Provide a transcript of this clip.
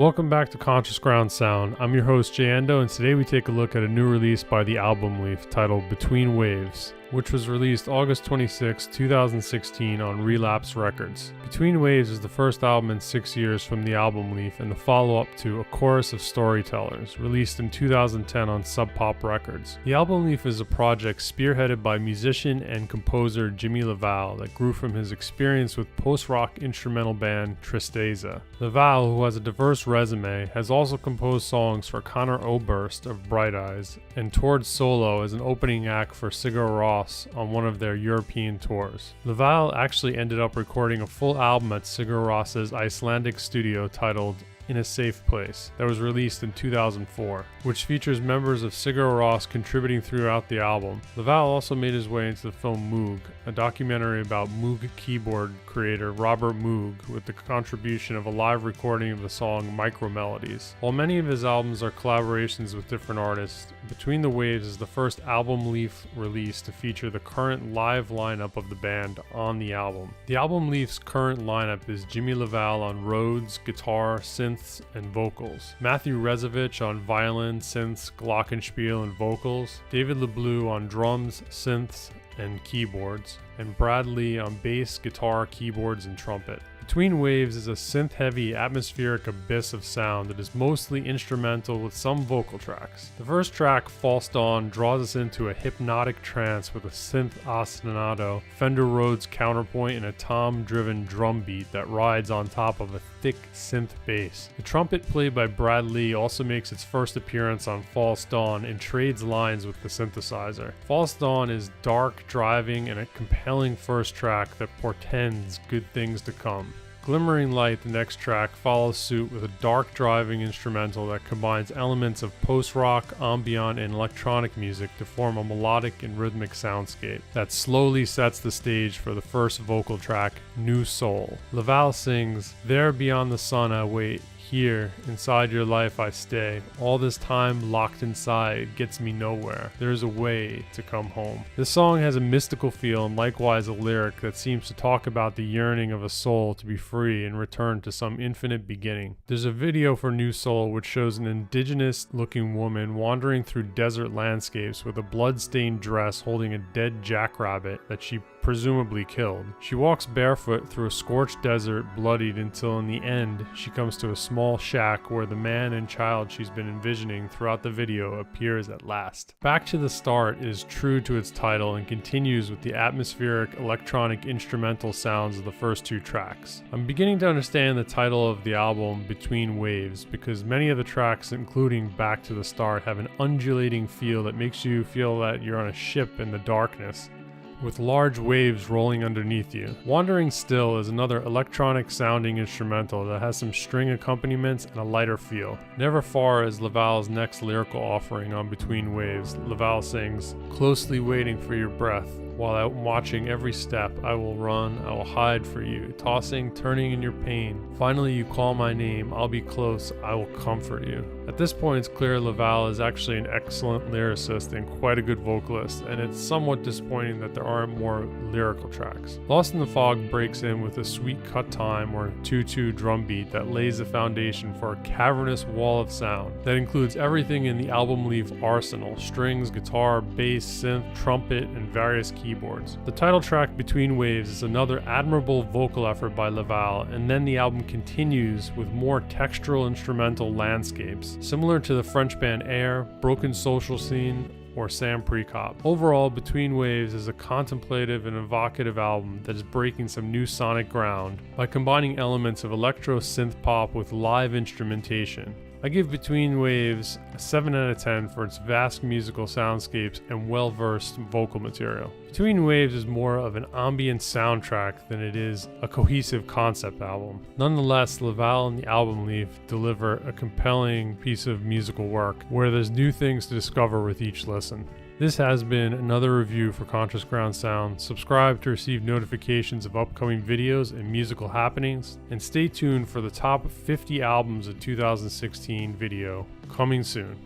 Welcome back to Conscious Ground Sound. I'm your host Jay Endo, and today we take a look at a new release by the Album Leaf titled Between Waves, which was released August 26, 2016 on Relapse Records. Between Waves is the first album in 6 years from the Album Leaf and the follow-up to A Chorus of Storytellers, released in 2010 on Sub Pop Records. The Album Leaf is a project spearheaded by musician and composer Jimmy Lavalle that grew from his experience with post-rock instrumental band Tristeza. Lavalle, who has a diverse resume, has also composed songs for Conor Oberst of Bright Eyes and toured solo as an opening act for Sigur Rós on one of their European tours. Lavalle actually ended up recording a full album at Sigur Rós's Icelandic studio titled In a Safe Place that was released in 2004, which features members of Sigur Rós contributing throughout the album. Lavalle also made his way into the film Moog, a documentary about Moog keyboard creator Robert Moog, with the contribution of a live recording of the song Micro Melodies. While many of his albums are collaborations with different artists, Between the Waves is the first Album Leaf release to feature the current live lineup of the band on the album. The Album Leaf's current lineup is Jimmy Lavalle on Rhodes, guitar, synths, and vocals, Matthew Rezovich on violin, synths, glockenspiel, and vocals, David LeBlue on drums, synths, and keyboards, and Brad Lee on bass, guitar, keyboards, and trumpet. Between Waves is a synth-heavy, atmospheric abyss of sound that is mostly instrumental with some vocal tracks. The first track, False Dawn, draws us into a hypnotic trance with a synth ostinato, Fender Rhodes counterpoint, and a tom-driven drum beat that rides on top of a thick synth bass. The trumpet played by Brad Lee also makes its first appearance on False Dawn and trades lines with the synthesizer. False Dawn is dark, driving, and a compelling first track that portends good things to come. Glimmering Light, the next track, follows suit with a dark driving instrumental that combines elements of post-rock, ambient, and electronic music to form a melodic and rhythmic soundscape that slowly sets the stage for the first vocal track, New Soul. Lavalle sings, "There beyond the sun I wait, here, inside your life I stay. All this time locked inside gets me nowhere. There's a way to come home." This song has a mystical feel and likewise a lyric that seems to talk about the yearning of a soul to be free and return to some infinite beginning. There's a video for New Soul which shows an indigenous-looking woman wandering through desert landscapes with a blood-stained dress holding a dead jackrabbit that she presumably killed. She walks barefoot through a scorched desert, bloodied, until in the end she comes to a small shack where the man and child she's been envisioning throughout the video appears at last. Back to the Start is true to its title and continues with the atmospheric electronic instrumental sounds of the first two tracks. I'm beginning to understand the title of the album Between Waves because many of the tracks, including Back to the Start, have an undulating feel that makes you feel that you're on a ship in the darkness, with large waves rolling underneath you. Wandering Still is another electronic sounding instrumental that has some string accompaniments and a lighter feel. Never Far is Lavalle's next lyrical offering on Between Waves. Lavalle sings, "Closely waiting for your breath. While I'm watching every step, I will run, I will hide for you, tossing, turning in your pain. Finally you call my name, I'll be close, I will comfort you." At this point it's clear Lavalle is actually an excellent lyricist and quite a good vocalist, and it's somewhat disappointing that there aren't more lyrical tracks. Lost in the Fog breaks in with a sweet cut time or 2/2 drum beat that lays the foundation for a cavernous wall of sound that includes everything in the Album Leaf arsenal: strings, guitar, bass, synth, trumpet, and various keyboards. The title track Between Waves is another admirable vocal effort by Lavalle, and then the album continues with more textural instrumental landscapes, similar to the French band Air, Broken Social Scene, or Sam Prekop. Overall, Between Waves is a contemplative and evocative album that is breaking some new sonic ground by combining elements of electro synth pop with live instrumentation. I give Between Waves a 7 out of 10 for its vast musical soundscapes and well-versed vocal material. Between Waves is more of an ambient soundtrack than it is a cohesive concept album. Nonetheless, Lavalle and the Album Leaf deliver a compelling piece of musical work where there's new things to discover with each listen. This has been another review for Conscious Ground Sound. Subscribe to receive notifications of upcoming videos and musical happenings, and stay tuned for the top 50 albums of 2016 video coming soon.